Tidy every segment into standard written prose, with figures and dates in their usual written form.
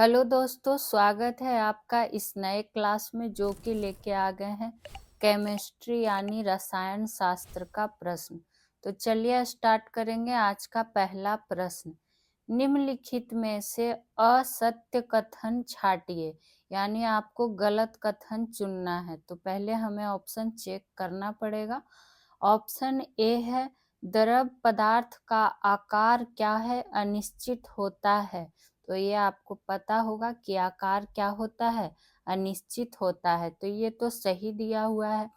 Hello दोस्तों, स्वागत है आपका इस नए क्लास में जो कि लेके आ गए हैं केमिस्ट्री यानी रसायन शास्त्र का प्रश्न। तो चलिए स्टार्ट करेंगे। आज का पहला प्रश्न, निम्नलिखित में से असत्य कथन छांटिए, यानी आपको गलत कथन चुनना है। तो पहले हमें ऑप्शन चेक करना पड़ेगा। ऑप्शन ए है, द्रव पदार्थ का आकार क्या है? अनिश्चित होता है। तो ये आपको पता होगा कि आकार क्या होता है? अनिश्चित होता है। तो ये तो सही दिया हुआ है।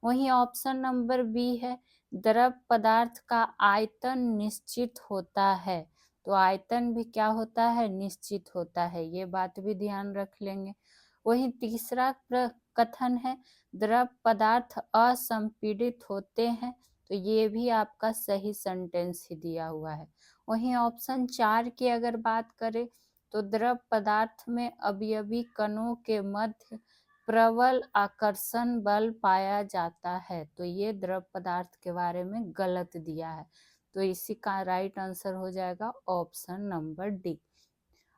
वहीं ऑप्शन नंबर बी है, द्रव पदार्थ का आयतन निश्चित होता है। तो आयतन भी क्या होता है? निश्चित होता है। ये बात भी ध्यान रख लेंगे। वहीं तीसरा कथन है, द्रव पदार्थ असंपीड़ित होते हैं। तो ये भी आपका सही सेंटेंस ही दिया हुआ है। वहीं ऑप्शन 4 की अगर बात करें तो द्रव पदार्थ में अवयवी कणों के मध्य प्रबल आकर्षण बल पाया जाता है। तो ये द्रव पदार्थ के बारे में गलत दिया है। तो इसी का राइट आंसर हो जाएगा ऑप्शन नंबर डी।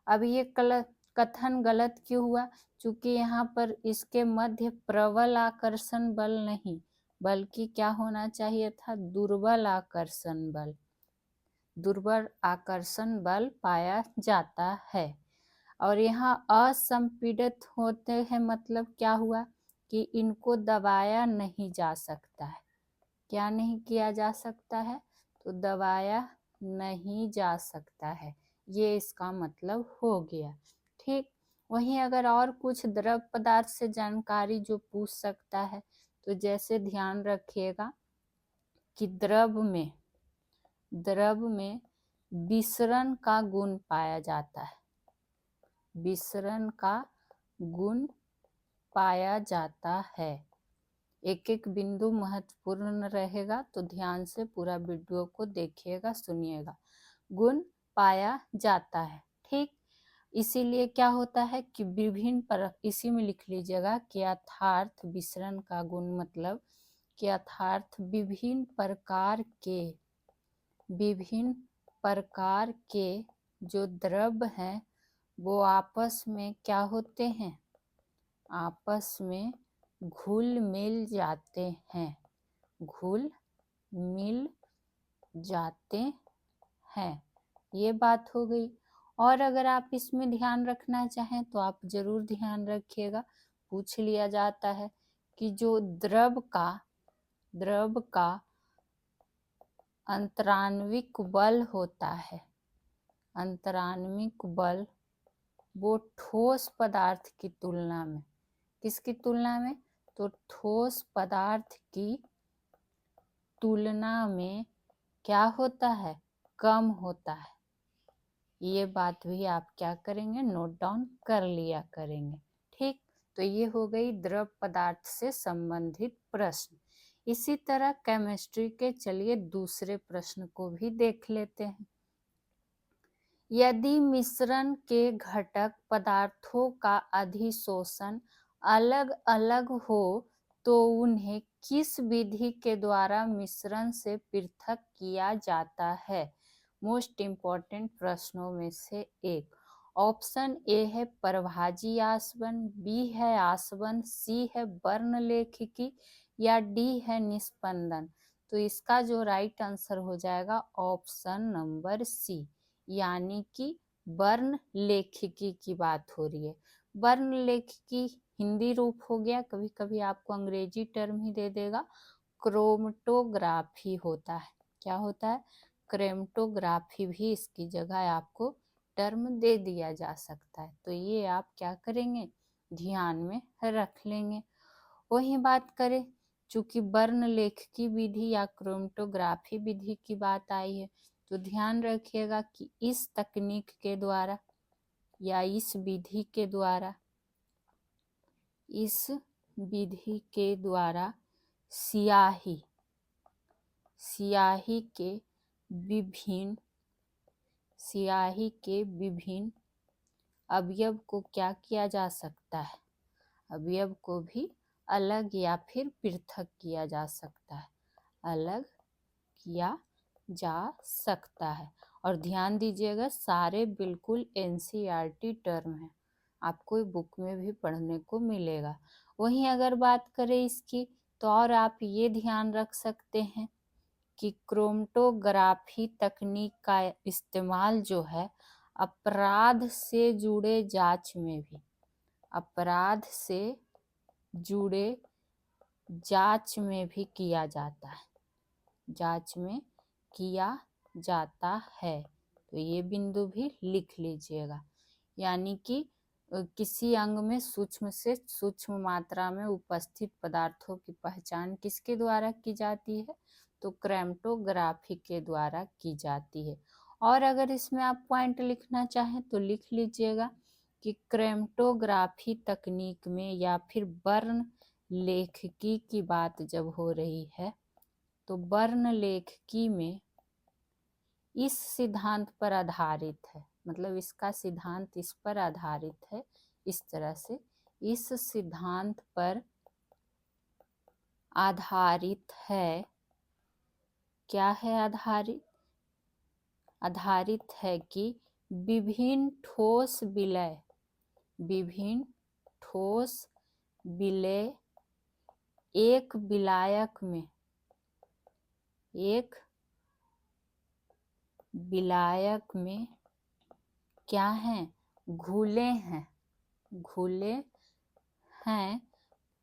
अब ये कथन गलत क्यों हुआ? क्योंकि यहाँ पर इसके मध्य प्रबल आकर्षण बल नहीं, बल्कि क्या होना चाहिए था? दुर्बल आकर्षण बल। दुर्बल आकर्षण बल पाया जाता है। और यहाँ असंपीड़ित होते हैं मतलब क्या हुआ कि इनको दबाया नहीं जा सकता है। क्या नहीं किया जा सकता है? तो दबाया नहीं जा सकता है। ये इसका मतलब हो गया। ठीक। वहीं अगर और कुछ द्रव पदार्थ से जानकारी जो पूछ सकता है, तो जैसे ध्यान रखिएगा कि द्रव में विसरण का गुण पाया जाता है। विसरण का गुण पाया जाता है। एक एक बिंदु महत्वपूर्ण रहेगा, तो ध्यान से पूरा वीडियो को देखिएगा, सुनिएगा। गुण पाया जाता है। ठीक। इसीलिए क्या होता है कि इसी में लिख लीजिएगा कि यथार्थ विसरण का गुण मतलब कि यथार्थ विभिन्न प्रकार के जो द्रव हैं वो आपस में क्या होते हैं? आपस में घुल मिल जाते हैं। घुल मिल जाते हैं। ये बात हो गई। और अगर आप इसमें ध्यान रखना चाहें तो आप जरूर ध्यान रखिएगा। पूछ लिया जाता है कि जो द्रव का अंतराण्विक बल होता है, अंतराण्विक बल वो ठोस पदार्थ की तुलना में, किसकी तुलना में? तो ठोस पदार्थ की तुलना में क्या होता है? कम होता है। ये बात भी आप क्या करेंगे? नोट डाउन कर लिया करेंगे। ठीक। तो ये हो गई द्रव पदार्थ से संबंधित प्रश्न। इसी तरह केमिस्ट्री के चलिए दूसरे प्रश्न को भी देख लेते हैं। यदि मिश्रण के घटक पदार्थों का अधिशोषण अलग अलग हो तो उन्हें किस विधि के द्वारा मिश्रण से पृथक किया जाता है? मोस्ट इम्पॉर्टेंट प्रश्नों में से एक। ऑप्शन ए है परभाजी आसवन, बी है आसवन, सी है वर्णलेखिकी या डी है निस्पंदन। तो इसका जो राइट आंसर हो जाएगा ऑप्शन नंबर सी, यानी कि वर्ण लेखिकी की बात हो रही है। वर्ण लेखिकी हिंदी रूप हो गया, कभी कभी आपको अंग्रेजी टर्म ही दे देगा, क्रोमटोग्राफी होता है। क्या होता है? क्रोमटोग्राफी भी इसकी जगह आपको टर्म दे दिया जा सकता है। तो ये आप क्या करेंगे? ध्यान में रख लेंगे। वही बात करें, चूंकि वर्ण लेखकी विधि या क्रोमटोग्राफी विधि की बात आई है, तो ध्यान रखिएगा कि इस तकनीक के द्वारा या इस विधि के द्वारा स्याही के विभिन्न अवयव को क्या किया जा सकता है? अवयव को भी अलग या फिर पृथक किया जा सकता है। अलग किया जा सकता है। और ध्यान दीजिएगा सारे बिल्कुल एनसीईआरटी टर्म हैं, आपको बुक में भी पढ़ने को मिलेगा। वहीं अगर बात करें इसकी तो और आप ये ध्यान रख सकते हैं कि क्रोमेटोग्राफी तकनीक का इस्तेमाल जो है अपराध से जुड़े जांच में भी, अपराध से जुड़े जांच में भी किया जाता है, जांच में किया जाता है। तो ये बिंदु भी लिख लीजिएगा। यानी कि किसी अंग में सूक्ष्म से सूक्ष्म मात्रा में उपस्थित पदार्थों की पहचान किसके द्वारा की जाती है, तो क्रोमेटोग्राफी के द्वारा की जाती है। और अगर इसमें आप पॉइंट लिखना चाहें तो लिख लीजिएगा कि क्रोमेटोग्राफी तकनीक में या फिर वर्ण लेखकी की बात जब हो रही है तो वर्ण लेखकी में इस सिद्धांत पर आधारित है, मतलब इसका सिद्धांत इस पर आधारित है। इस तरह से इस सिद्धांत पर आधारित है, क्या है आधारित, आधारित है कि विभिन्न ठोस विलय, विभिन्न ठोस विलय एक विलायक में, एक विलायक में क्या हैं, घुले हैं, घुले हैं,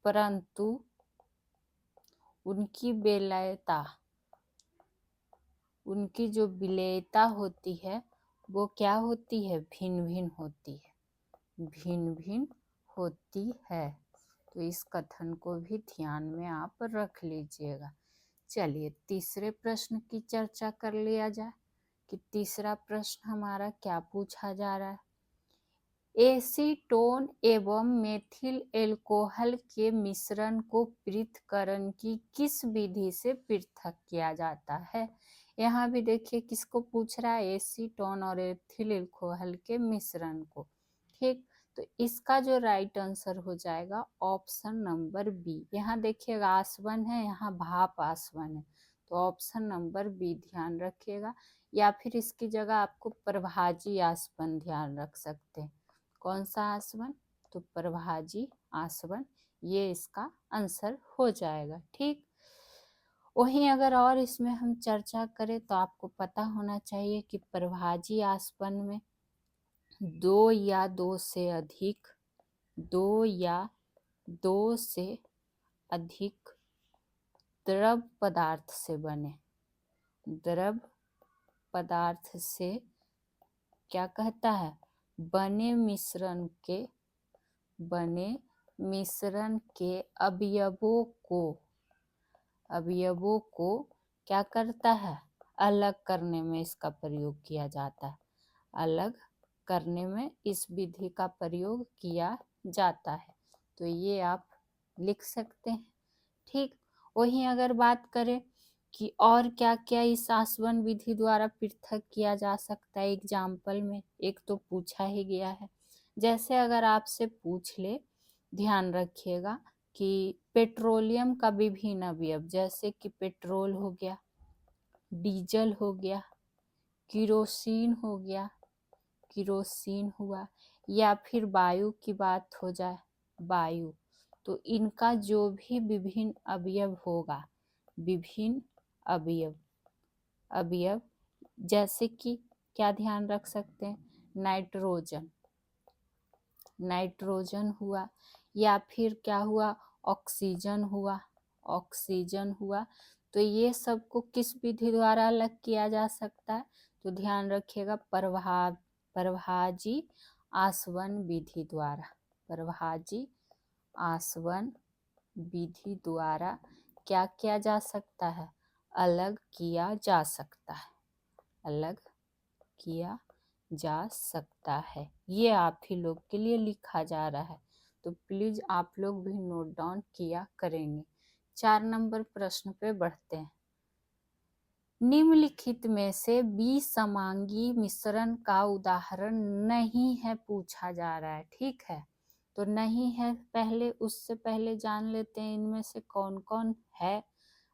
परंतु उनकी विलयता, उनकी जो विलयता होती है वो क्या होती है, भिन्न भिन्न होती है, भिन्न भिन्न होती है। तो इस कथन को भी ध्यान में आप रख लीजिएगा। चलिए तीसरे प्रश्न की चर्चा कर लिया जाए कि तीसरा प्रश्न हमारा क्या पूछा जा रहा है। एसीटोन एवं मेथिल एल्कोहल के मिश्रण को पृथक्करण की किस विधि से पृथक किया जाता है। यहाँ भी देखिए किसको पूछ रहा है, एसीटोन और एथिल एल्कोहल के मिश्रण को। ठीक, तो इसका जो राइट आंसर हो जाएगा ऑप्शन नंबर बी। यहाँ देखिएगा आसवन है, यहाँ भाप आसवन है, तो ऑप्शन नंबर बी ध्यान रखिएगा। या फिर इसकी जगह आपको प्रभाजी आसवन ध्यान रख सकते हैं। कौन सा आसवन, तो प्रभाजी आसवन, ये इसका आंसर हो जाएगा। ठीक, वहीं अगर और इसमें हम चर्चा करें तो आपको पता होना चाहिए कि प्रभाजी आसवन में दो या दो से अधिक, दो या दो से अधिक द्रव पदार्थ से बने, द्रव पदार्थ से क्या कहता है, बने मिश्रण के, बने मिश्रण के अवयवों को, अवयवों को क्या करता है, अलग करने में इसका प्रयोग किया जाता है, अलग करने में इस विधि का प्रयोग किया जाता है। तो ये आप लिख सकते हैं। ठीक, वहीं अगर बात करें कि और क्या क्या इस आसवन विधि द्वारा पृथक किया जा सकता है एग्जाम्पल में, एक तो पूछा ही गया है। जैसे अगर आपसे पूछ ले, ध्यान रखिएगा कि पेट्रोलियम का विभिन्न अवयव, जैसे कि पेट्रोल हो गया, डीजल हो गया, किरोसिन हो गया, किरोसिन हुआ, या फिर वायु की बात हो जाए, वायु, तो इनका जो भी विभिन्न अवयव होगा, विभिन्न अवयव, अवयव जैसे कि क्या ध्यान रख सकते हैं, नाइट्रोजन, नाइट्रोजन हुआ, या फिर क्या हुआ, ऑक्सीजन हुआ, ऑक्सीजन हुआ। तो ये सबको किस विधि द्वारा अलग किया जा सकता है, तो ध्यान रखिएगा प्रभाजी आसवन विधि द्वारा, प्रभाजी आसवन विधि द्वारा क्या किया जा सकता है, अलग किया जा सकता है, अलग किया जा सकता है। ये आप ही लोग के लिए लिखा जा रहा है, तो प्लीज आप लोग भी नोट डाउन किया करेंगे। 4 नंबर प्रश्न पे बढ़ते हैं। निम्नलिखित में से विसमांगी मिश्रण का उदाहरण नहीं है पूछा जा रहा है। ठीक है, तो नहीं है, पहले उससे पहले जान लेते हैं इनमें से कौन कौन है।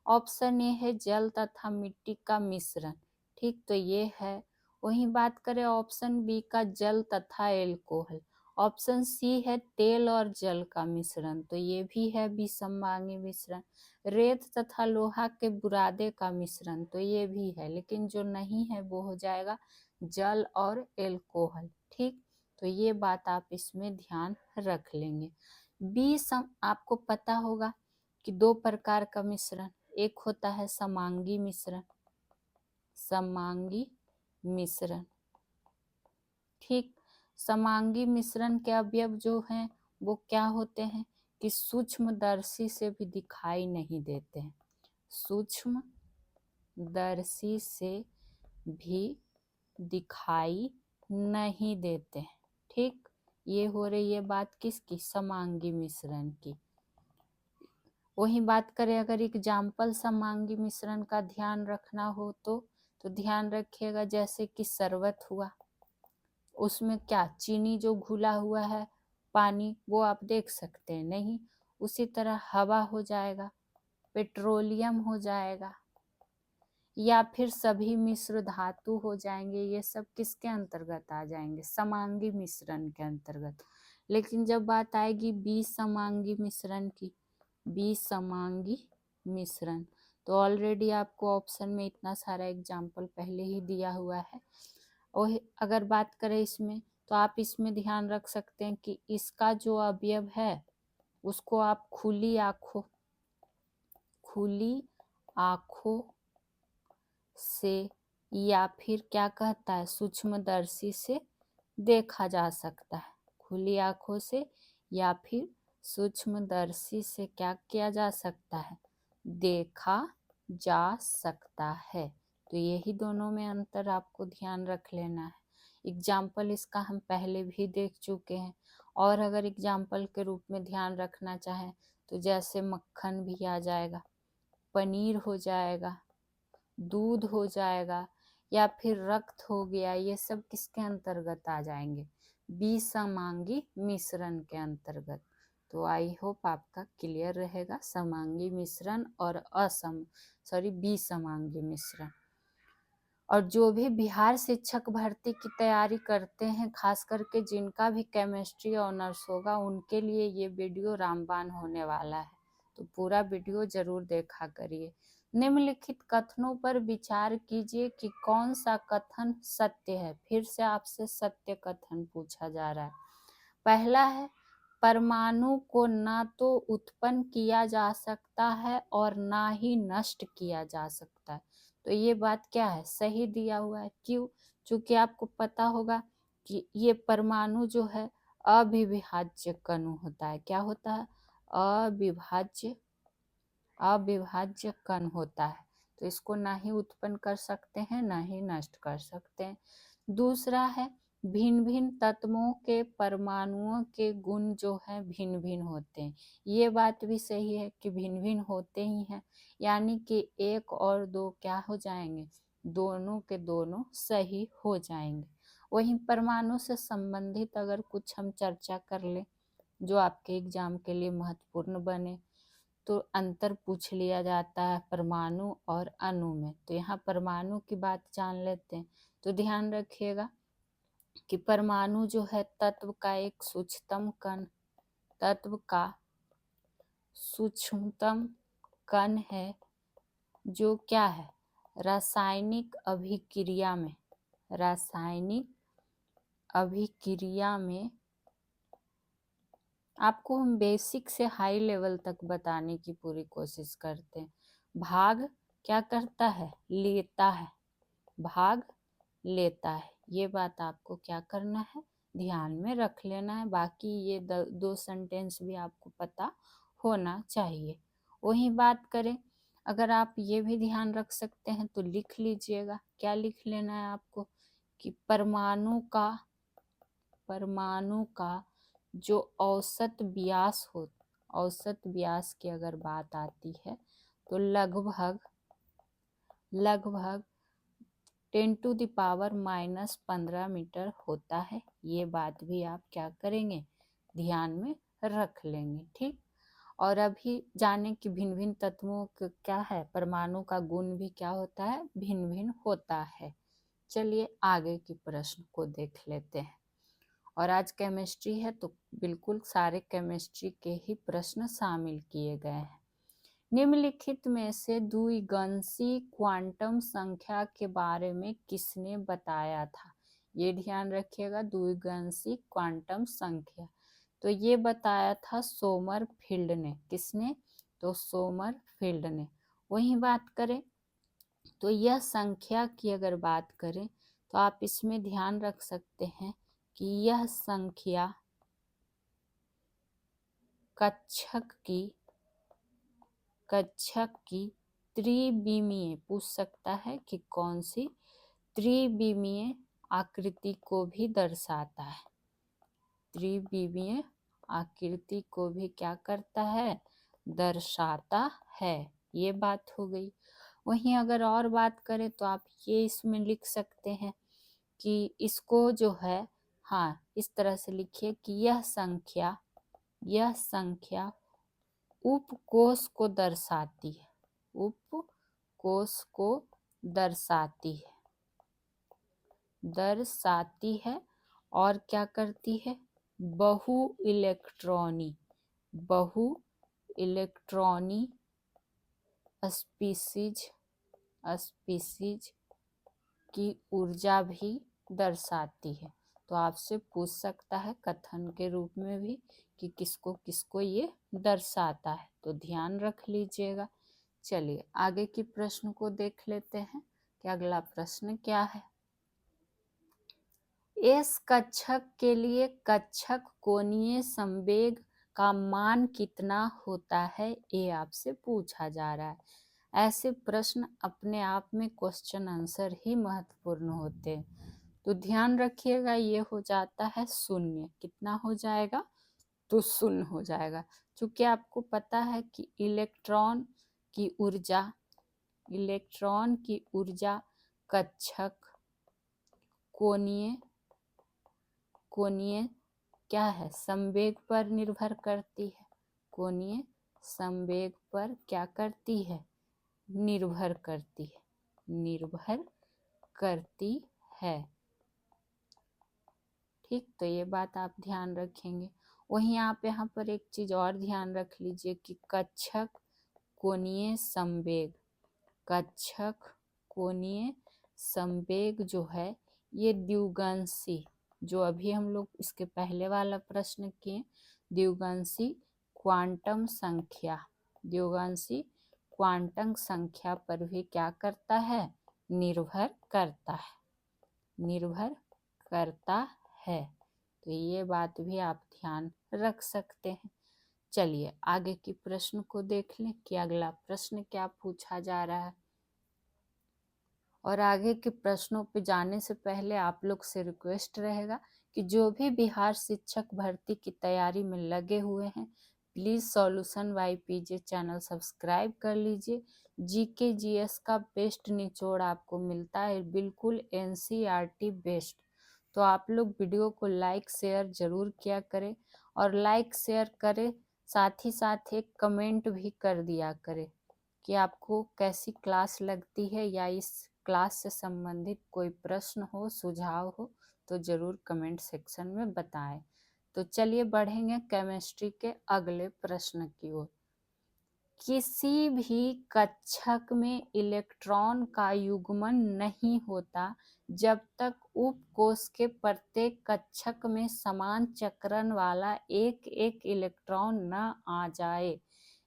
ऑप्शन ए है जल तथा मिट्टी का मिश्रण। ठीक, तो ये है। वहीं बात करें ऑप्शन बी का जल तथा एल्कोहल, ऑप्शन सी है तेल और जल का मिश्रण, तो ये भी है विसंवांगी मिश्रण। रेत तथा लोहा के बुरादे का मिश्रण, तो ये भी है, लेकिन जो नहीं है वो हो जाएगा जल और एल्कोहल। ठीक, तो ये बात आप इसमें ध्यान रख लेंगे। आपको पता होगा कि दो प्रकार का मिश्रण, एक होता है समांगी मिश्रण, समांगी मिश्रण। ठीक, समांगी मिश्रण के अवयव जो हैं वो क्या होते हैं कि सूक्ष्मदर्शी से भी दिखाई नहीं देते हैं, सूक्ष्मदर्शी से भी दिखाई नहीं देते हैं। ठीक, ये हो रही है बात किसकी, समांगी मिश्रण की। वही बात करें अगर एग्जाम्पल समांगी मिश्रण का ध्यान रखना हो तो ध्यान रखिएगा, जैसे कि शरबत हुआ, उसमें क्या चीनी जो घुला हुआ है, पानी, वो आप देख सकते हैं नहीं। उसी तरह हवा हो जाएगा, पेट्रोलियम हो जाएगा, या फिर सभी मिश्र धातु हो जाएंगे, ये सब किसके अंतर्गत आ जाएंगे, समांगी मिश्रण के अंतर्गत। लेकिन जब बात आएगी विसमांगी मिश्रण की, विसमांगी मिश्रण, तो ऑलरेडी आपको ऑप्शन में इतना सारा एग्जाम्पल पहले ही दिया हुआ है। और अगर बात करें इसमें, तो आप इसमें ध्यान रख सकते हैं कि इसका जो अवयव है उसको आप खुली आंखों से या फिर क्या कहता है सूक्ष्मदर्शी से देखा जा सकता है, खुली आंखों से या फिर सूक्ष्मदर्शी से क्या किया जा सकता है, देखा जा सकता है। तो यही दोनों में अंतर आपको ध्यान रख लेना है। एग्जाम्पल इसका हम पहले भी देख चुके हैं, और अगर एग्जाम्पल के रूप में ध्यान रखना चाहें तो जैसे मक्खन भी आ जाएगा, पनीर हो जाएगा, दूध हो जाएगा, या फिर रक्त हो गया, ये सब किसके अंतर्गत आ जाएंगे, विसमांगी मिश्रण के अंतर्गत। तो आई होप आपका क्लियर रहेगा समांगी मिश्रण और विसमांगी मिश्रण। और जो भी बिहार शिक्षक भर्ती की तैयारी करते हैं, खास करके जिनका भी केमिस्ट्री ऑनर्स होगा, उनके लिए ये वीडियो रामबाण होने वाला है, तो पूरा वीडियो जरूर देखा करिए। निम्नलिखित कथनों पर विचार कीजिए कि कौन सा कथन सत्य है। फिर से आपसे सत्य कथन पूछा जा रहा है। पहला है, परमाणु को ना तो उत्पन्न किया जा सकता है और ना ही नष्ट किया जा सकता है। तो ये बात क्या है, सही दिया हुआ है। क्यों? क्योंकि आपको पता होगा कि ये परमाणु जो है अविभाज्य कण होता है। क्या होता है? अविभाज्य कण होता है। तो इसको ना ही उत्पन्न कर सकते हैं ना ही नष्ट कर सकते हैं। दूसरा है, भिन्न भिन्न तत्वों के परमाणुओं के गुण जो है भिन्न भिन्न होते हैं। ये बात भी सही है कि भिन्न भिन्न होते ही हैं, यानी कि एक और दो क्या हो जाएंगे, दोनों के दोनों सही हो जाएंगे। वहीं परमाणु से संबंधित अगर कुछ हम चर्चा कर ले जो आपके एग्जाम के लिए महत्वपूर्ण बने, तो अंतर पूछ लिया जाता है परमाणु और अणु में। तो यहाँ परमाणु की बात जान लेते हैं। तो ध्यान रखिएगा कि परमाणु जो है तत्व का एक सूक्ष्मतम कण, तत्व का सूक्ष्मतम कण है, जो क्या है, रासायनिक अभिक्रिया में आपको हम बेसिक से हाई लेवल तक बताने की पूरी कोशिश करते हैं। भाग क्या करता है, लेता है, भाग लेता है। ये बात आपको क्या करना है, ध्यान में रख लेना है। बाकी ये दो सेंटेंस भी आपको पता होना चाहिए। वही बात करें, अगर आप ये भी ध्यान रख सकते हैं तो लिख लीजिएगा। क्या लिख लेना है आपको कि परमाणु का जो औसत व्यास की अगर बात आती है तो लगभग 10⁻⁻15 मीटर होता है। ये बात भी आप क्या करेंगे, ध्यान में रख लेंगे। ठीक, और अभी जाने कि भिन्न भिन्न तत्वों का क्या है, परमाणु का गुण भी क्या होता है, भिन्न भिन्न होता है। चलिए आगे के प्रश्न को देख लेते हैं। और आज केमिस्ट्री है तो बिल्कुल सारे केमिस्ट्री के ही प्रश्न शामिल किए गए हैं। निम्नलिखित में से द्विगंशी क्वांटम संख्या के बारे में किसने बताया था? ये ध्यान रखिएगा, द्विगंशी क्वांटम संख्या, तो ये बताया था सोमरफील्ड ने। किसने? तो सोमरफील्ड ने। वहीं बात करें तो यह संख्या की अगर बात करें तो आप इसमें ध्यान रख सकते हैं कि यह संख्या कक्षक की त्रिविमीय, पूछ सकता है कि कौन सी त्रिविमीय आकृति को भी दर्शाता है। त्रिविमीय आकृति को भी क्या करता है? दर्शाता है। ये बात हो गई। वहीं अगर और बात करें तो आप ये इसमें लिख सकते हैं कि इसको जो है, हाँ इस तरह से लिखिए कि यह संख्या उपकोष को दर्शाती है। उपकोष को दर्शाती है और क्या करती है? बहु इलेक्ट्रॉनी स्पीशीज की ऊर्जा भी दर्शाती है। तो आपसे पूछ सकता है कथन के रूप में भी कि किसको किसको ये दर्शाता है, तो ध्यान रख लीजिएगा। चलिए आगे के प्रश्न को देख लेते हैं कि अगला प्रश्न क्या है। इस कक्षक के लिए कक्षक कोणीय संवेग का मान कितना होता है? ये आपसे पूछा जा रहा है। ऐसे प्रश्न अपने आप में क्वेश्चन आंसर ही महत्वपूर्ण होते हैं। तो ध्यान रखिएगा, ये हो जाता है 0। कितना हो जाएगा? तो 0 हो जाएगा। क्योंकि आपको पता है कि इलेक्ट्रॉन की ऊर्जा कक्षक कोणीय क्या है? संवेग पर निर्भर करती है। कोणीय संवेग पर क्या करती है? निर्भर करती है। ठीक, तो ये बात आप ध्यान रखेंगे। वहीं आप यहाँ पर एक चीज और ध्यान रख लीजिए कि कक्षक कोणीय संवेग जो है ये द्विगंशी, जो अभी हम लोग इसके पहले वाला प्रश्न किए, द्विगंशी क्वांटम संख्या पर भी क्या करता है? निर्भर करता है। तो ये बात भी आप ध्यान रख सकते हैं। चलिए आगे की प्रश्न को देख लें कि अगला प्रश्न क्या पूछा जा रहा है। और आगे के प्रश्नों पे जाने से पहले आप लोग से रिक्वेस्ट रहेगा कि जो भी बिहार शिक्षक भर्ती की तैयारी में लगे हुए हैं, please solution by PJ channel subscribe कर लीजिए। जीके जीएस का बेस्ट निचोड़ आपको मिलता है, बिल्कुल एनसीईआरटी बेस्ट। तो आप लोग वीडियो को लाइक शेयर जरूर किया करें, और लाइक शेयर करें साथ ही साथ एक कमेंट भी कर दिया करें कि आपको कैसी क्लास लगती है, या इस क्लास से संबंधित कोई प्रश्न हो, सुझाव हो तो जरूर कमेंट सेक्शन में बताएं। तो चलिए बढ़ेंगे केमिस्ट्री के अगले प्रश्न की ओर। किसी भी कक्षक में इलेक्ट्रॉन का युग्मन नहीं होता जब तक उपकोष के प्रत्येक कक्षक में समान चक्रण वाला एक एक इलेक्ट्रॉन न आ जाए।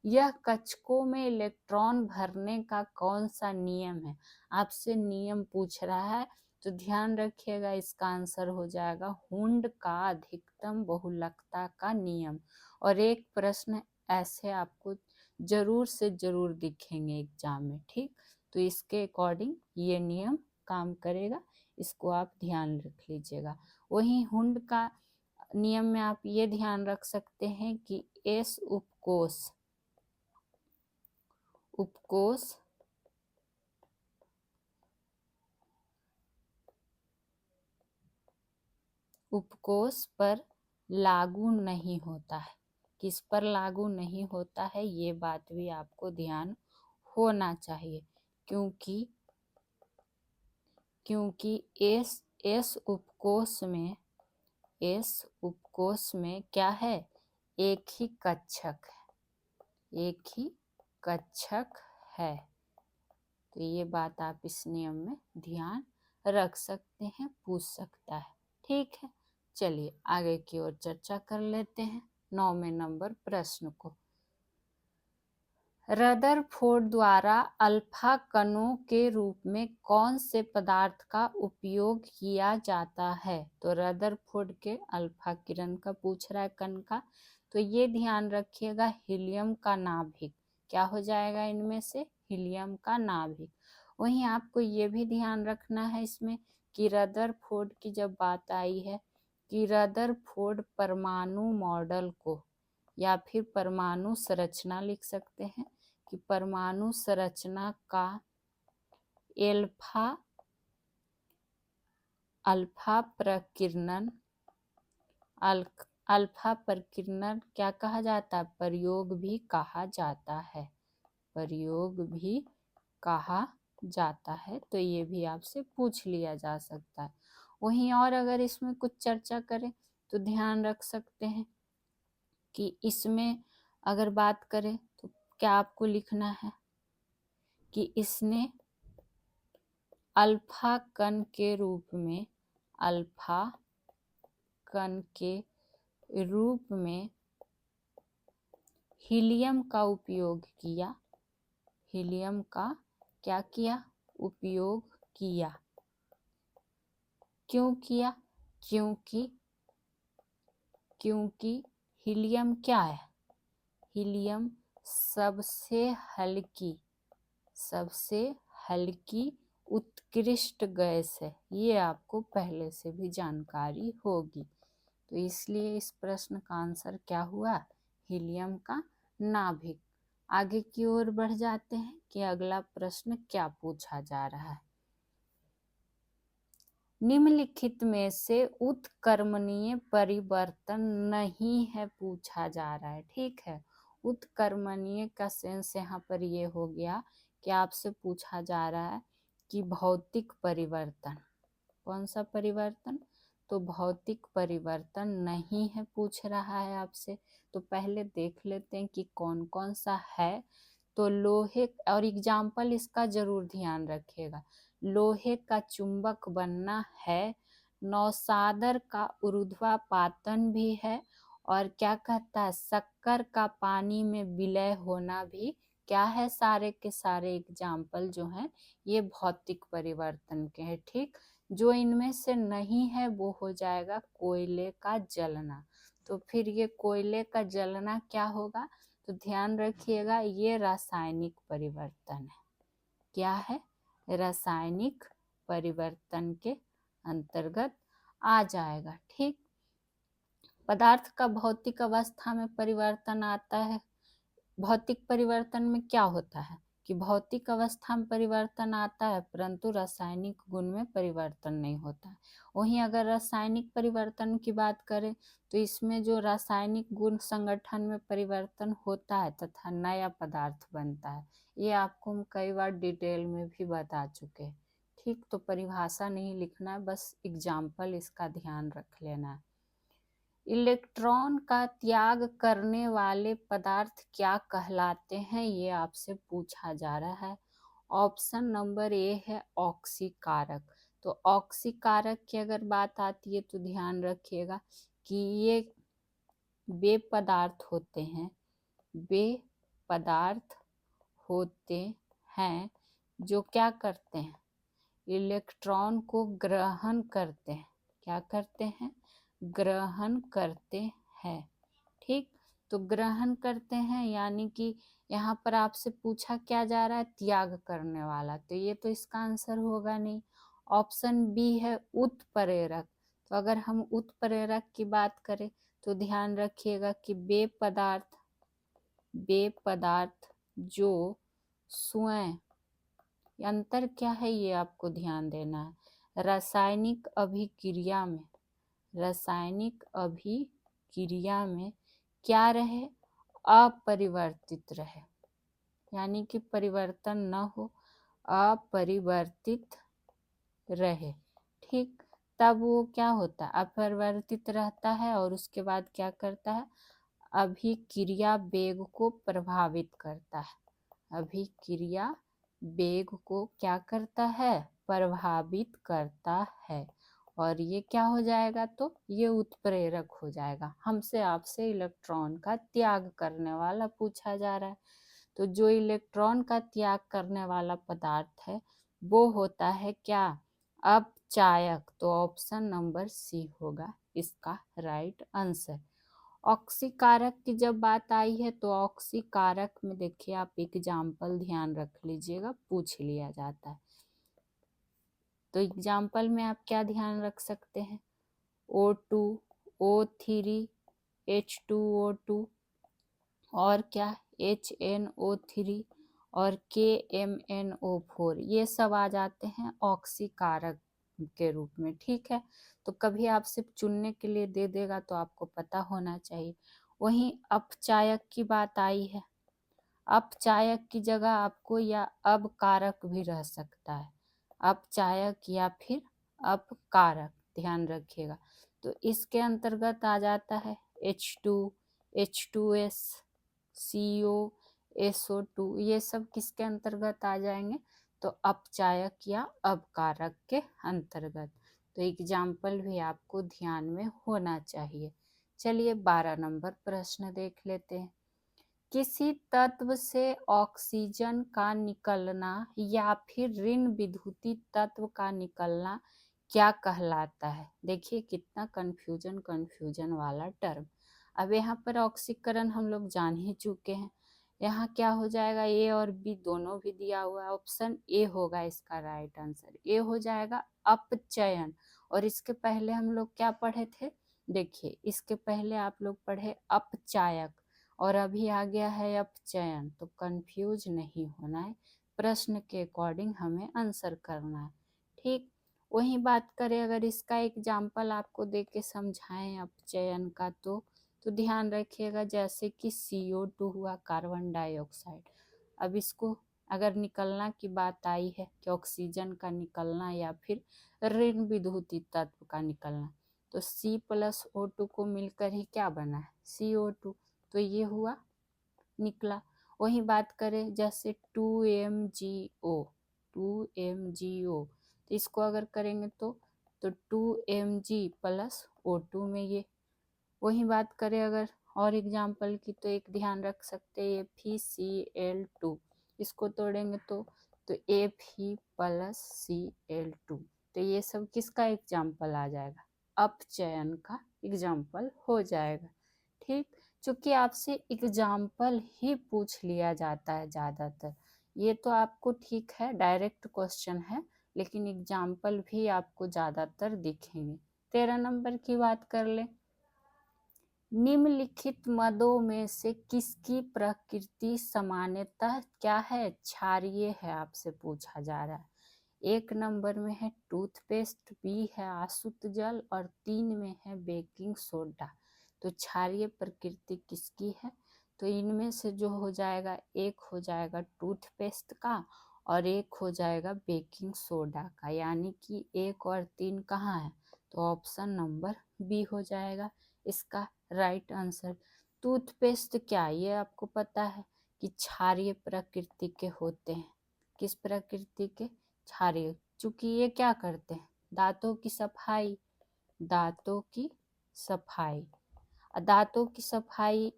यह कक्षकों में इलेक्ट्रॉन भरने का कौन सा नियम है? आपसे नियम पूछ रहा है, तो ध्यान रखिएगा, इसका आंसर हो जाएगा हुंड का अधिकतम बहुलकता का नियम। और एक प्रश्न ऐसे आपको जरूर से जरूर दिखेंगे एग्जाम में, ठीक? तो इसके अकॉर्डिंग ये नियम काम करेगा, इसको आप ध्यान रख लीजिएगा। वहीं हुंड का नियम में आप ये ध्यान रख सकते हैं कि एस उपकोष पर लागू नहीं होता है। किस पर लागू नहीं होता है, ये बात भी आपको ध्यान होना चाहिए, क्योंकि एस उपकोष में क्या है, एक ही कक्षक है। तो ये बात आप इस नियम में ध्यान रख सकते हैं, पूछ सकता है। ठीक है, चलिए आगे की ओर चर्चा कर लेते हैं 9वें नंबर प्रश्न को। रदरफोर्ड द्वारा अल्फा कणों के रूप में कौन से पदार्थ का उपयोग किया जाता है? तो रदरफोर्ड के अल्फा किरण का पूछ रहा है, कण का। तो ये ध्यान रखिएगा, हीलियम का नाभिक। क्या हो जाएगा इनमें से? हीलियम का नाभिक। वहीं आपको ये भी ध्यान रखना है इसमें कि रदरफोर्ड की जब बात आई है कि रदरफोर्ड परमाणु मॉडल को या फिर परमाणु संरचना लिख सकते हैं कि परमाणु संरचना का अल्फा प्रकीर्णन क्या कहा जाता है? प्रयोग भी कहा जाता है। तो ये भी आपसे पूछ लिया जा सकता है। वहीं और अगर इसमें कुछ चर्चा करें तो ध्यान रख सकते हैं कि इसमें अगर बात करें तो क्या आपको लिखना है कि इसने अल्फा कण के रूप में हीलियम का उपयोग किया। हीलियम का क्या किया? उपयोग किया। क्यों किया? क्योंकि हीलियम क्या है? हीलियम सबसे हल्की उत्कृष्ट गैस है। ये आपको पहले से भी जानकारी होगी। तो इसलिए इस प्रश्न का आंसर क्या हुआ? हीलियम का नाभिक। आगे की ओर बढ़ जाते हैं कि अगला प्रश्न क्या पूछा जा रहा है। निम्नलिखित में से उत्क्रमणीय परिवर्तन नहीं है, पूछा जा रहा है। ठीक है, उत्क्रमणीय का सेंस यहाँ पर ये हो गया कि आपसे पूछा जा रहा है कि भौतिक परिवर्तन। कौन सा परिवर्तन? तो भौतिक परिवर्तन नहीं है पूछ रहा है आपसे। तो पहले देख लेते हैं कि कौन कौन सा है। तो लोहे, और एग्जाम्पल इसका जरूर ध्यान रखिएगा, लोहे का चुंबक बनना है, नौसादर का ऊर्ध्वापातन भी है, और क्या कहता है, शक्कर का पानी में विलय होना भी क्या है? सारे के सारे एग्जाम्पल जो हैं ये भौतिक परिवर्तन के हैं। ठीक, जो इनमें से नहीं है वो हो जाएगा कोयले का जलना। तो फिर ये कोयले का जलना क्या होगा? तो ध्यान रखिएगा, ये रासायनिक परिवर्तन है। क्या है? रासायनिक परिवर्तन के अंतर्गत आ जाएगा। ठीक, पदार्थ का भौतिक अवस्था में परिवर्तन आता है। भौतिक परिवर्तन में क्या होता है कि भौतिक अवस्था में परिवर्तन आता है परंतु रासायनिक गुण में परिवर्तन नहीं होता है। वहीं अगर रासायनिक परिवर्तन की बात करें तो इसमें जो रासायनिक गुण संगठन में परिवर्तन होता है तथा नया पदार्थ बनता है। ये आपको हम कई बार डिटेल में भी बता चुके हैं। ठीक, तो परिभाषा नहीं लिखना है, बस एग्जाम्पल इसका ध्यान रख लेना है। इलेक्ट्रॉन का त्याग करने वाले पदार्थ क्या कहलाते हैं? ये आपसे पूछा जा रहा है। ऑप्शन नंबर ए है ऑक्सीकारक। तो ऑक्सीकारक की अगर बात आती है तो ध्यान रखिएगा कि ये वे पदार्थ होते हैं जो क्या करते हैं? इलेक्ट्रॉन को ग्रहण करते हैं। क्या करते हैं? ग्रहण करते हैं। ठीक, तो ग्रहण करते हैं यानी कि यहाँ पर आपसे पूछा क्या जा रहा है? त्याग करने वाला। तो ये तो इसका आंसर होगा नहीं। ऑप्शन बी है उत्प्रेरक। तो अगर हम उत्प्रेरक की बात करें तो ध्यान रखिएगा कि वे पदार्थ जो स्वयं, अंतर क्या है ये आपको ध्यान देना है, रासायनिक अभिक्रिया में क्या रहे? अपरिवर्तित रहे, यानी कि परिवर्तन न हो, अपरिवर्तित रहे। ठीक, तब वो क्या होता है, अपरिवर्तित रहता है और उसके बाद क्या करता है, अभिक्रिया वेग को प्रभावित करता है। अभिक्रिया वेग को क्या करता है, प्रभावित करता है। और ये क्या हो जाएगा, तो ये उत्प्रेरक हो जाएगा। हमसे आपसे इलेक्ट्रॉन का त्याग करने वाला पूछा जा रहा है, तो जो इलेक्ट्रॉन का त्याग करने वाला पदार्थ है वो होता है क्या, अपचायक। तो ऑप्शन नंबर सी होगा इसका राइट आंसर। ऑक्सीकारक की जब बात आई है तो ऑक्सीकारक में देखिए आप एग्जाम्पल ध्यान रख लीजिएगा, पूछ लिया जाता है। तो एग्जाम्पल में आप क्या ध्यान रख सकते हैं, O2, O3, H2O2 और क्या HNO3 और KMNO4, ये सब आ जाते हैं ऑक्सीकारक के रूप में। ठीक है, तो कभी आप सिर्फ चुनने के लिए दे देगा तो आपको पता होना चाहिए। वहीं अपचायक की बात आई है, अपचायक की जगह आपको या अपकारक भी रह सकता है, अपचायक या फिर अपकारक, ध्यान रखिएगा। तो इसके अंतर्गत आ जाता है H2, H2S, CO, SO2, ये सब किसके अंतर्गत आ जाएंगे, तो अपचायक या अपकारक के अंतर्गत। तो एग्जाम्पल भी आपको ध्यान में होना चाहिए। चलिए 12 नंबर प्रश्न देख लेते हैं। किसी तत्व से ऑक्सीजन का निकलना या फिर ऋण विद्युतीय तत्व का निकलना क्या कहलाता है। देखिए कितना कंफ्यूजन वाला टर्म। अब यहाँ पर ऑक्सीकरण हम लोग जान ही चुके हैं। यहाँ क्या हो जाएगा, ए और बी दोनों भी दिया हुआ है, ऑप्शन ए होगा इसका राइट आंसर। ए हो जाएगा अपचयन। और इसके पहले हम लोग क्या पढ़े थे, देखिए इसके पहले आप लोग पढ़े अपचायक और अभी आ गया है अपचयन। तो कंफ्यूज नहीं होना है, प्रश्न के अकॉर्डिंग हमें आंसर करना है। ठीक, वही बात करें अगर इसका एग्जाम्पल आपको दे के समझाएं अपचयन का, तो ध्यान रखिएगा जैसे कि CO2 हुआ, कार्बन डाइऑक्साइड। अब इसको अगर निकलना की बात आई है कि ऑक्सीजन का निकलना या फिर ऋण विद्युतीय तत्व का निकलना, तो C+O2 को मिलकर ही क्या बना है, CO2। तो ये हुआ निकला। वही बात करें जैसे 2MgO, 2MgO, तो इसको अगर करेंगे तो 2Mg+O2 में ये। वही बात करें अगर और एग्जाम्पल की, तो एक ध्यान रख सकते हैं FeCl2, इसको तोड़ेंगे तो Fe+Cl2। तो ये सब किसका एग्जाम्पल आ जाएगा, अपचयन का एग्जाम्पल हो जाएगा। ठीक, चूंकि आपसे एग्जाम्पल ही पूछ लिया जाता है ज़्यादातर, ये तो आपको ठीक है डायरेक्ट क्वेश्चन है, लेकिन एग्जाम्पल भी आपको ज़्यादातर दिखेंगे। 13 नंबर की बात कर ले। निम्नलिखित मदों में से किसकी प्रकृति सामान्यतः क्या है, क्षारीय है, आपसे पूछा जा रहा है। 1 नंबर में है टूथपेस्ट, बी है आसुत जल और 3 में है बेकिंग सोडा। तो क्षारीय प्रकृति किसकी है, तो इनमें से जो हो जाएगा, एक हो जाएगा टूथपेस्ट का और एक हो जाएगा बेकिंग सोडा का, यानी कि 1 और 3 कहाँ है, तो ऑप्शन नंबर बी हो जाएगा इसका राइट आंसर। टूथपेस्ट क्या, ये आपको पता है कि क्षारीय प्रकृति के होते हैं। किस प्रकृति के, क्षारीय। चूंकि ये क्या करते हैं, दांतों की सफाई, दांतों की सफाई। दांतों की सफाई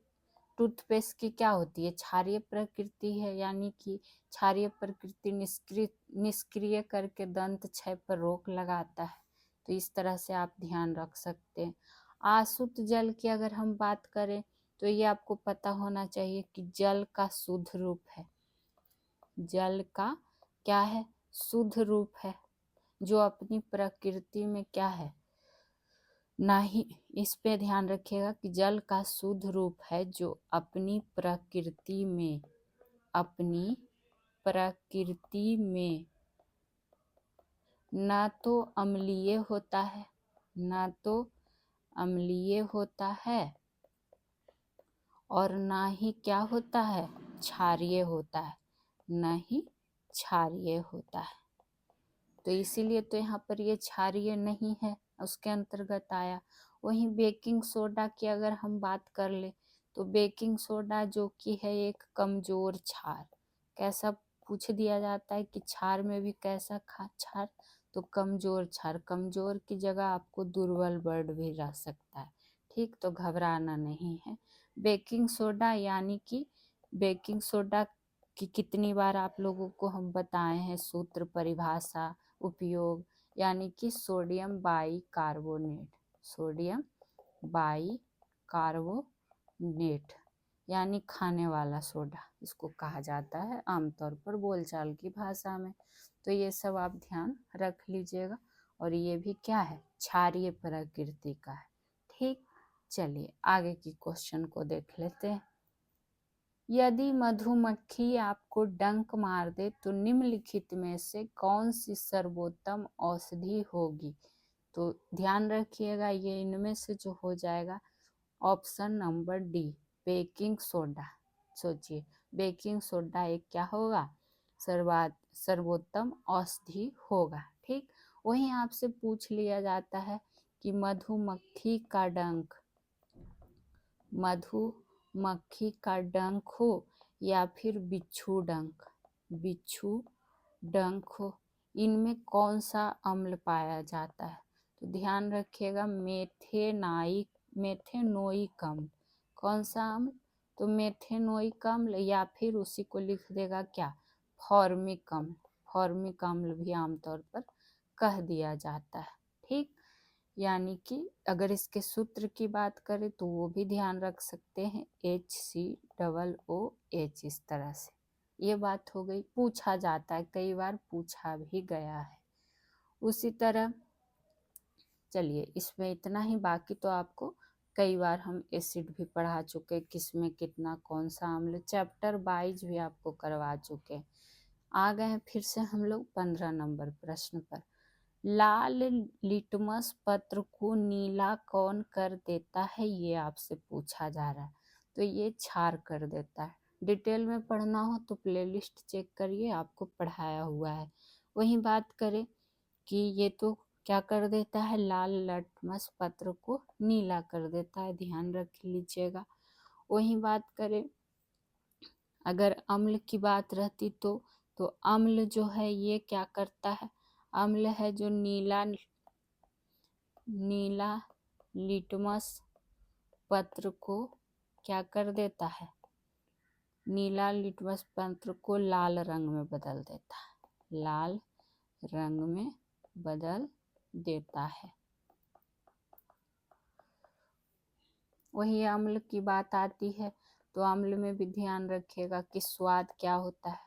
टूथपेस्ट की क्या होती है, क्षारीय प्रकृति है, यानी कि क्षारीय प्रकृति निष्क्रिय करके दंत क्षय पर रोक लगाता है। तो इस तरह से आप ध्यान रख सकते हैं। आसुत जल की अगर हम बात करें तो ये आपको पता होना चाहिए कि जल का शुद्ध रूप है, जल का क्या है, शुद्ध रूप है, जो अपनी प्रकृति में क्या है, ना ही, इस पे ध्यान रखिएगा कि जल का शुद्ध रूप है जो अपनी प्रकृति में, अपनी प्रकृति में ना तो अम्लीय होता है, ना तो अम्लीय होता है और ना ही क्या होता है, क्षारीय होता है, ना ही क्षारीय होता है। तो इसीलिए तो यहाँ पर ये क्षारीय नहीं है, उसके अंतर्गत आया। वहीं बेकिंग सोडा की अगर हम बात कर ले तो बेकिंग सोडा जो कि है एक कमजोर क्षार। कैसा पूछ दिया जाता है कि क्षार में भी कैसा क्षार, तो कमजोर क्षार। कमजोर की जगह आपको दुर्बल वर्ड भी रह सकता है, ठीक, तो घबराना नहीं है। बेकिंग सोडा यानी कि बेकिंग सोडा की कितनी बार आप लोगों को हम बताए हैं सूत्र, परिभाषा, उपयोग, यानी कि सोडियम बाइकार्बोनेट। सोडियम बाइकार्बोनेट यानी खाने वाला सोडा इसको कहा जाता है आमतौर पर बोलचाल की भाषा में। तो ये सब आप ध्यान रख लीजिएगा। और ये भी क्या है, क्षारीय प्रकृति का है, ठीक। चलिए आगे की क्वेश्चन को देख लेते हैं। यदि मधुमक्खी आपको डंक मार दे तो निम्नलिखित में से कौन सी सर्वोत्तम औषधि होगी? तो ध्यान रखिएगा, ये इनमें से जो हो जाएगा option number D, baking soda. सोचिए, बेकिंग सोडा एक क्या होगा, सर्वोत्तम औषधि होगा, ठीक। वहीं आपसे पूछ लिया जाता है कि मधुमक्खी का डंक, मधुमक्खी का डंक हो या फिर बिच्छू डंक, बिच्छू डंक हो, इनमें कौन सा अम्ल पाया जाता है? तो ध्यान रखिएगा, मेथेनोइक अम्ल। कौन सा अम्ल? तो मेथेनोइक अम्ल, या फिर उसी को लिख देगा क्या, फॉर्मिक अम्ल। फॉर्मिक अम्ल भी आमतौर पर कह दिया जाता है, ठीक। यानी कि अगर इसके सूत्र की बात करें तो वो भी ध्यान रख सकते हैं, HCOOH, इस तरह से। ये बात हो गई, पूछा जाता है, कई बार पूछा भी गया है। उसी तरह चलिए इसमें इतना ही, बाकी तो आपको कई बार हम एसिड भी पढ़ा चुके, किसमें कितना कौन सा अम्ल, चैप्टर वाइज भी आपको करवा चुके। आ गए फिर से हम लोग 15 नंबर प्रश्न पर। लाल लिटमस पत्र को नीला कौन कर देता है, ये आपसे पूछा जा रहा है। तो ये क्षार कर देता है। डिटेल में पढ़ना हो तो प्लेलिस्ट चेक करिए, आपको पढ़ाया हुआ है। वहीं बात करें कि ये तो क्या कर देता है, लाल लिटमस पत्र को नीला कर देता है, ध्यान रख लीजिएगा। वहीं बात करें अगर अम्ल की बात रहती तो अम्ल जो है ये क्या करता है, अम्ल है जो नीला लिटमस पत्र को क्या कर देता है, नीला लिटमस पत्र को लाल रंग में बदल देता है, लाल रंग में बदल देता है। वही अम्ल की बात आती है तो अम्ल में भी ध्यान रखिएगा कि स्वाद क्या होता है,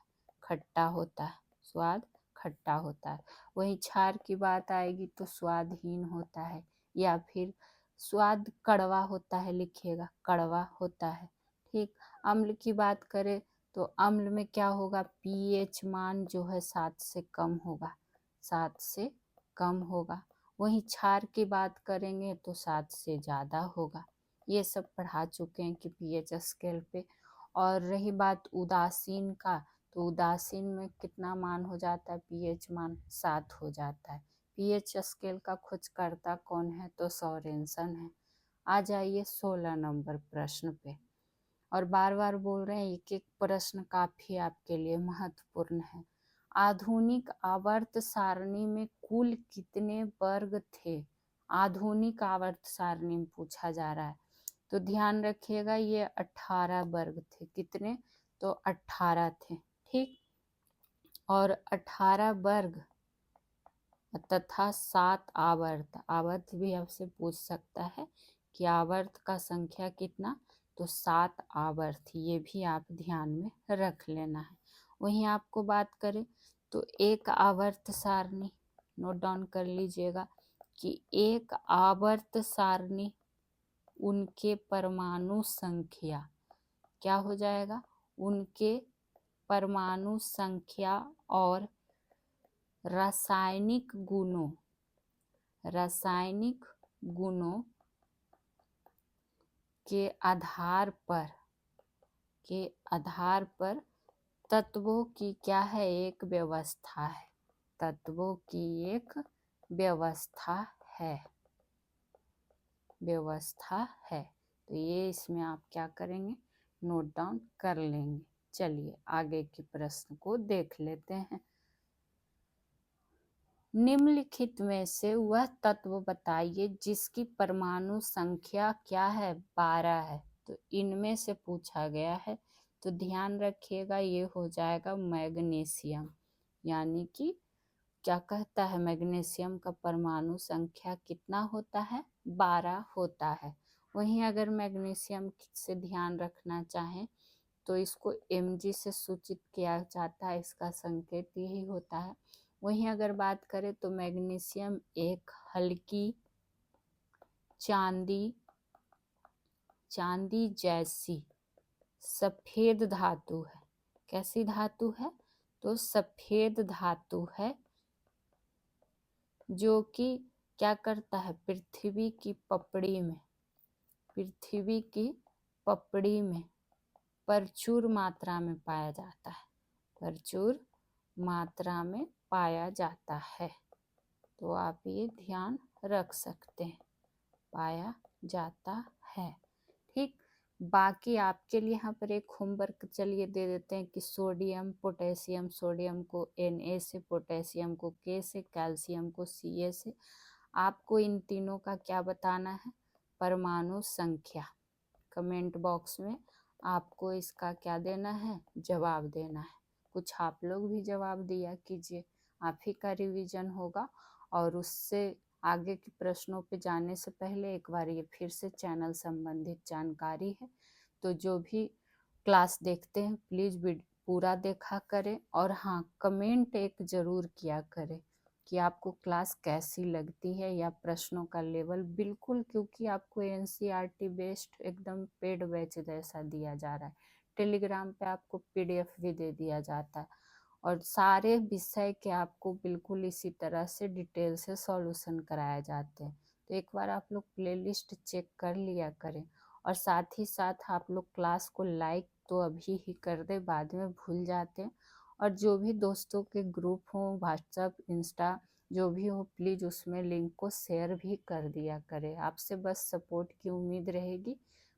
खट्टा होता है, स्वाद खट्टा होता है। वही क्षार की बात आएगी तो स्वादहीन होता है, या फिर स्वाद कड़वा होता है, लिखिएगा कड़वा होता है, ठीक। अम्ल की बात करें तो अम्ल में क्या होगा, पीएच मान जो है 7 से कम होगा, 7 से कम होगा। वहीं क्षार की बात करेंगे तो 7 से ज़्यादा होगा। ये सब पढ़ा चुके हैं कि पीएच स्केल पे। और रही बात उदासीन का, तो उदासीन में कितना मान हो जाता है, पीएच मान 7 हो जाता है। पीएच स्केल का खोजकर्ता कौन है, तो सोरेनसन है। आ जाइए 16 नंबर प्रश्न पे। और बार बार बोल रहे हैं, एक एक प्रश्न काफी आपके लिए महत्वपूर्ण है। आधुनिक आवर्त सारणी में कुल कितने वर्ग थे? आधुनिक आवर्त सारणी में पूछा जा रहा है, तो ध्यान रखिएगा ये 18 वर्ग थे। कितने? तो 18 थे, ठीक। और 18 वर्ग तथा 7 आवर्त, आवर्त भी आपसे पूछ सकता है कि आवर्त का संख्या कितना, तो 7 आवर्त, ये भी आप ध्यान में रख लेना है। वहीं आपको बात करें तो एक आवर्त सारणी, नोट डाउन कर लीजिएगा कि एक आवर्त सारणी उनके परमाणु संख्या क्या हो जाएगा, उनके परमाणु संख्या और रासायनिक गुणों के आधार पर तत्वों की क्या है, एक व्यवस्था है। तत्वों की एक व्यवस्था है, व्यवस्था है। तो ये इसमें आप क्या करेंगे, नोट डाउन कर लेंगे। चलिए आगे के प्रश्न को देख लेते हैं। निम्नलिखित में से वह तत्व बताइए जिसकी परमाणु संख्या क्या है, 12 है। तो इनमें से पूछा गया है, तो ध्यान रखिएगा ये हो जाएगा मैग्नीशियम। यानी कि क्या कहता है, मैग्नीशियम का परमाणु संख्या कितना होता है, 12 होता है। वहीं अगर मैग्नीशियम से ध्यान रखना चाहें तो इसको Mg से सूचित किया जाता है, इसका संकेत यही होता है। वहीं अगर बात करें तो मैग्नीशियम एक हल्की चांदी जैसी सफेद धातु है। कैसी धातु है, तो सफेद धातु है, जो कि क्या करता है, पृथ्वी की पपड़ी में प्रचुर मात्रा में पाया जाता है, प्रचुर मात्रा में पाया जाता है। तो आप ये ध्यान रख सकते हैं, पाया जाता है। ठीक, बाकी आपके लिए यहाँ पर एक होमवर्क चलिए दे देते हैं कि सोडियम पोटेशियम, सोडियम को Na से, पोटेशियम को K से, कैल्शियम को Ca से, आपको इन तीनों का क्या बताना है, परमाणु संख्या। कमेंट बॉक्स में आपको इसका क्या देना है, जवाब देना है। कुछ आप लोग भी जवाब दिया कीजिए, आप ही का रिवीजन होगा। और उससे आगे के प्रश्नों पे जाने से पहले एक बार ये फिर से चैनल संबंधित जानकारी है, तो जो भी क्लास देखते हैं प्लीज़ पूरा देखा करें। और हाँ, कमेंट एक ज़रूर किया करें कि आपको क्लास कैसी लगती है या प्रश्नों का लेवल, बिल्कुल, क्योंकि आपको NCERT बेस्ड एकदम पेड बैच जैसा दिया जा रहा है। टेलीग्राम पे आपको PDF भी दे दिया जाता है और सारे विषय के आपको बिल्कुल इसी तरह से डिटेल से सॉल्यूशन कराए जाते हैं। तो एक बार आप लोग प्लेलिस्ट चेक कर लिया करें। और साथ ही साथ आप लोग क्लास को लाइक तो अभी ही कर दे, बाद में भूल जाते हैं। और जो भी दोस्तों के ग्रुप हो, व्हाट्सएप, इंस्टा, जो भी हो, प्लीज़ उसमें लिंक को शेयर भी कर दिया करें। आपसे बस सपोर्ट की उम्मीद रहेगी।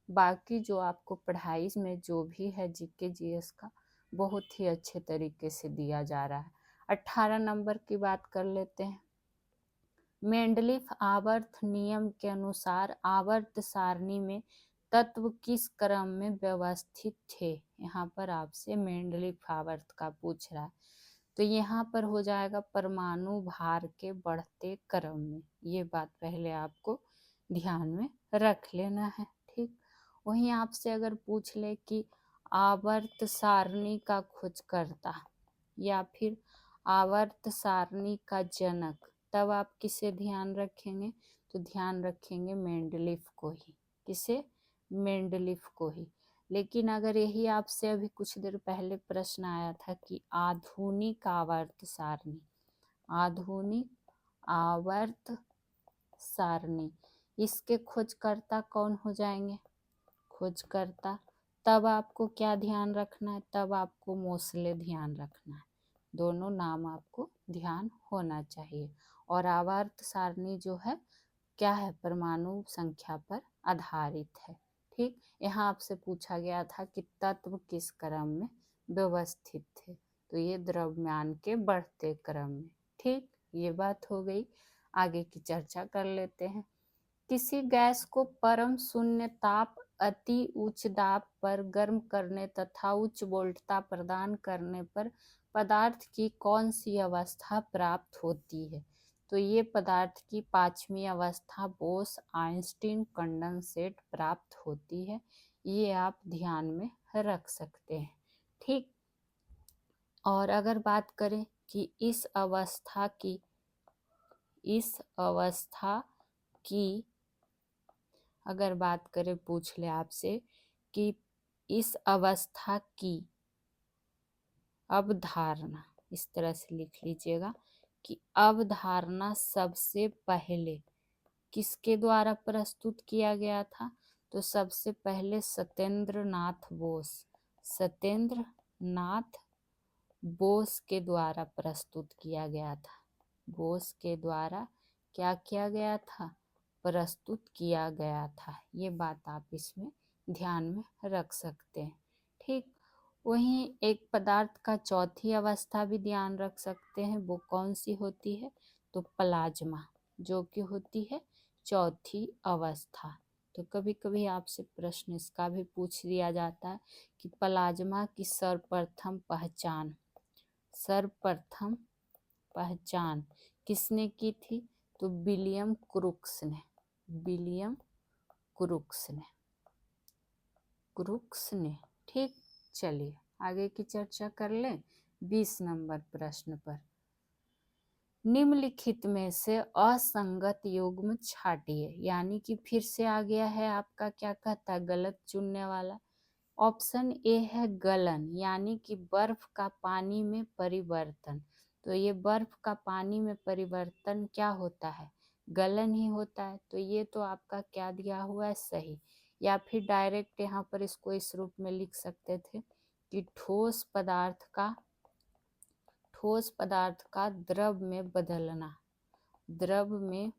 बाकी जो आपको पढ़ाई में जो भी है GK GS का, बहुत ही अच्छे तरीके से दिया जा रहा है। 18 नंबर की बात कर लेते हैं। मेंडलीफ आवर्त नियम के अनुसार आवर्त सारणी में तत्व किस क्रम में व्यवस्थित थे। यहाँ पर आपसे मेंडलीफ आवर्त का पूछ रहा है, तो यहाँ पर हो जाएगा परमाणु भार के बढ़ते क्रम में। ये बात पहले आपको ध्यान में रख लेना है। ठीक, वहीं आपसे अगर पूछ ले कि आवर्त सारणी का खोजकर्ता या फिर आवर्त सारणी का जनक, तब आप किसे ध्यान रखेंगे, तो ध्यान रखेंगे मेंडलीफ को ही। किसे, मेंडलीफ को ही। लेकिन अगर यही आपसे अभी कुछ देर पहले प्रश्न आया था कि आधुनिक आवर्त सारणी, आधुनिक आवर्त सारणी, इसके खोजकर्ता कौन हो जाएंगे, खोजकर्ता, तब आपको क्या ध्यान रखना है, तब आपको मोस्ले ध्यान रखना है। दोनों नाम आपको ध्यान होना चाहिए। और आवर्त सारणी जो है क्या है, परमाणु संख्या पर आधारित है। ठीक, यहाँ आपसे पूछा गया था कि तत्व किस क्रम में व्यवस्थित थे, तो ये द्रव्यमान के बढ़ते क्रम में। ठीक, ये बात हो गई। आगे की चर्चा कर लेते हैं। किसी गैस को परम शून्य ताप, अति उच्च दाब पर गर्म करने तथा उच्च वोल्टता प्रदान करने पर पदार्थ की कौन सी अवस्था प्राप्त होती है। तो ये पदार्थ की पांचवी अवस्था बोस आइंस्टीन कंडेंसेट प्राप्त होती है। ये आप ध्यान में रख सकते हैं। ठीक, और अगर बात करें कि इस अवस्था की अगर बात करें, पूछ ले आपसे कि इस अवस्था की अवधारणा, इस तरह से लिख लीजिएगा कि अवधारणा सबसे पहले किसके द्वारा प्रस्तुत किया गया था, तो सबसे पहले सत्येंद्र नाथ बोस, सत्येंद्र नाथ बोस के द्वारा प्रस्तुत किया गया था। बोस के द्वारा क्या किया गया था? प्रस्तुत किया गया था। ये बात आप इसमें ध्यान में रख सकते हैं। ठीक, वहीं एक पदार्थ का चौथी अवस्था भी ध्यान रख सकते हैं। वो कौन सी होती है? तो प्लाज्मा, जो कि होती है चौथी अवस्था। तो कभी कभी आपसे प्रश्न इसका भी पूछ दिया जाता है कि प्लाज्मा की सर्वप्रथम पहचान किसने की थी? तो विलियम क्रुक्स ने। ठीक, चलिए आगे की चर्चा कर लें 20 नंबर प्रश्न पर। निम्नलिखित में से असंगत युग्म छांटिए, यानी कि फिर से आ गया है आपका क्या कहता है, गलत चुनने वाला। ऑप्शन ए है गलन, यानी कि बर्फ का पानी में परिवर्तन। तो ये बर्फ का पानी में परिवर्तन क्या होता है? गलन ही होता है। तो ये तो आपका क्या दिया हुआ है? सही। या फिर डायरेक्ट यहाँ पर इसको इस रूप में लिख सकते थे कि ठोस पदार्थ का द्रव में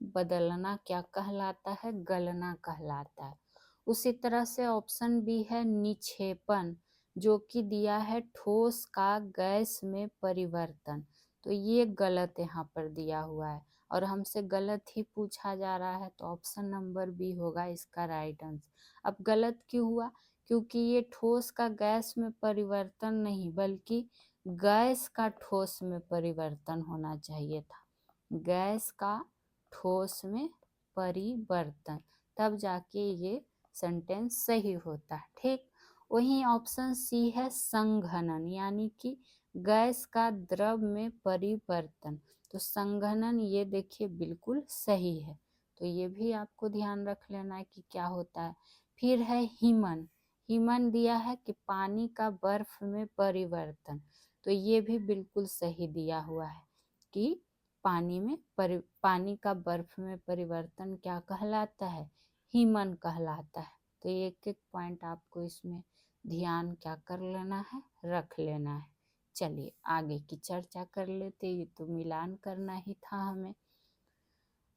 बदलना क्या कहलाता है? गलना कहलाता है। उसी तरह से ऑप्शन बी है निक्षेपण, जो कि दिया है ठोस का गैस में परिवर्तन। तो ये गलत यहाँ पर दिया हुआ है और हमसे गलत ही पूछा जा रहा है, तो ऑप्शन नंबर बी होगा इसका राइट आंसर। अब गलत क्यों हुआ? क्योंकि ये ठोस का गैस में परिवर्तन नहीं, बल्कि गैस का ठोस में परिवर्तन होना चाहिए था। गैस का ठोस में परिवर्तन, तब जाके ये सेंटेंस सही होता है। ठीक, वहीं ऑप्शन सी है संघनन, यानी कि गैस का द्रव में परिवर्तन। तो संघनन ये देखिए बिल्कुल सही है। तो ये भी आपको ध्यान रख लेना है कि क्या होता है। फिर है हिमन दिया है कि पानी का बर्फ में परिवर्तन। तो ये भी बिल्कुल सही दिया हुआ है कि पानी का बर्फ में परिवर्तन क्या कहलाता है? हिमन कहलाता है। तो एक एक पॉइंट आपको इसमें ध्यान क्या कर लेना है? रख लेना है। चलिए आगे की चर्चा कर लेते। ये तो मिलान करना ही था हमें।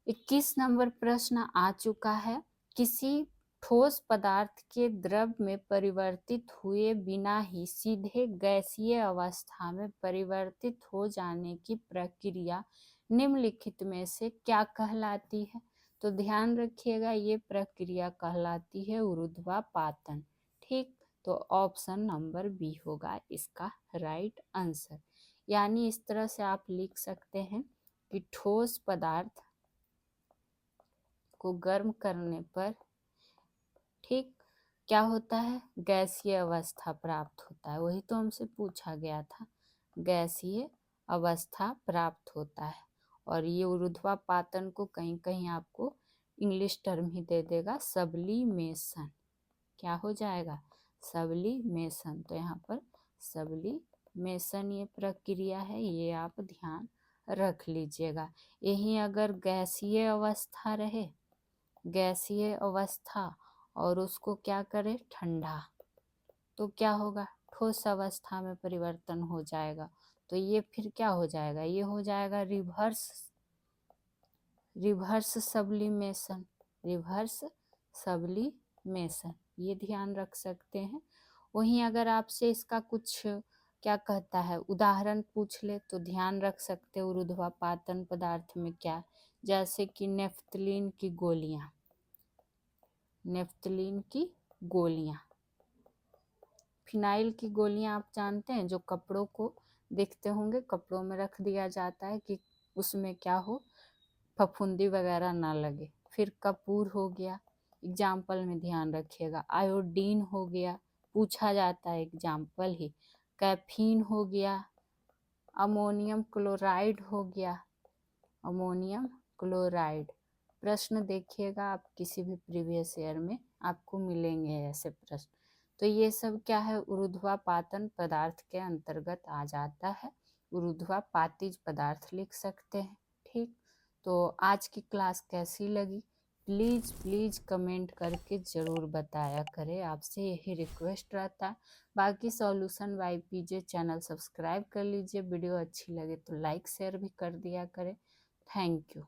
21 नंबर प्रश्न आ चुका है। किसी ठोस पदार्थ के द्रव में परिवर्तित हुए बिना ही सीधे गैसीय अवस्था में परिवर्तित हो जाने की प्रक्रिया निम्नलिखित में से क्या कहलाती है? तो ध्यान रखिएगा, ये प्रक्रिया कहलाती है ऊर्ध्वापातन। ठीक, तो ऑप्शन नंबर बी होगा इसका राइट आंसर। यानी इस तरह से आप लिख सकते हैं कि ठोस पदार्थ को गर्म करने पर ठीक क्या होता है? गैसीय अवस्था प्राप्त होता है। वही तो हमसे पूछा गया था, गैसीय अवस्था प्राप्त होता है। और ये ऊर्ध्वापातन को कहीं कहीं आपको इंग्लिश टर्म ही दे देगा, सब्लिमेशन। क्या हो जाएगा? सब्लिमेशन। तो यहाँ पर सब्लिमेशन ये प्रक्रिया है, ये आप ध्यान रख लीजिएगा। यही अगर गैसीय अवस्था और उसको क्या करे? ठंडा, तो क्या होगा? ठोस अवस्था में परिवर्तन हो जाएगा। तो ये फिर क्या हो जाएगा? ये हो जाएगा रिवर्स सब्लिमेशन। ये ध्यान रख सकते हैं। वहीं अगर आपसे इसका कुछ क्या कहता है उदाहरण पूछ ले तो ध्यान रख सकते हो ऊर्ध्वापातन पदार्थ में क्या, जैसे कि नेफ्थलीन की गोलियां, फिनाइल की गोलियां आप जानते हैं, जो कपड़ों को देखते होंगे, कपड़ों में रख दिया जाता है कि उसमें क्या हो, फफूंदी वगैरह ना लगे। फिर कपूर हो गया, एग्जाम्पल में ध्यान रखिएगा। आयोडीन हो गया, पूछा जाता है एग्जाम्पल ही। कैफीन हो गया, अमोनियम क्लोराइड हो गया, प्रश्न देखिएगा आप किसी भी प्रीवियस ईयर में आपको मिलेंगे ऐसे प्रश्न। तो ये सब क्या है? ऊर्ध्वापातन पदार्थ के अंतर्गत आ जाता है। ऊर्ध्वापातिज पदार्थ लिख सकते हैं। ठीक, तो आज की क्लास कैसी लगी प्लीज़ प्लीज़ कमेंट करके ज़रूर बताया करें, आपसे यही रिक्वेस्ट रहता है। बाकी solution by PJ channel subscribe कर लीजिए, वीडियो अच्छी लगे तो लाइक शेयर भी कर दिया करें। Thank you.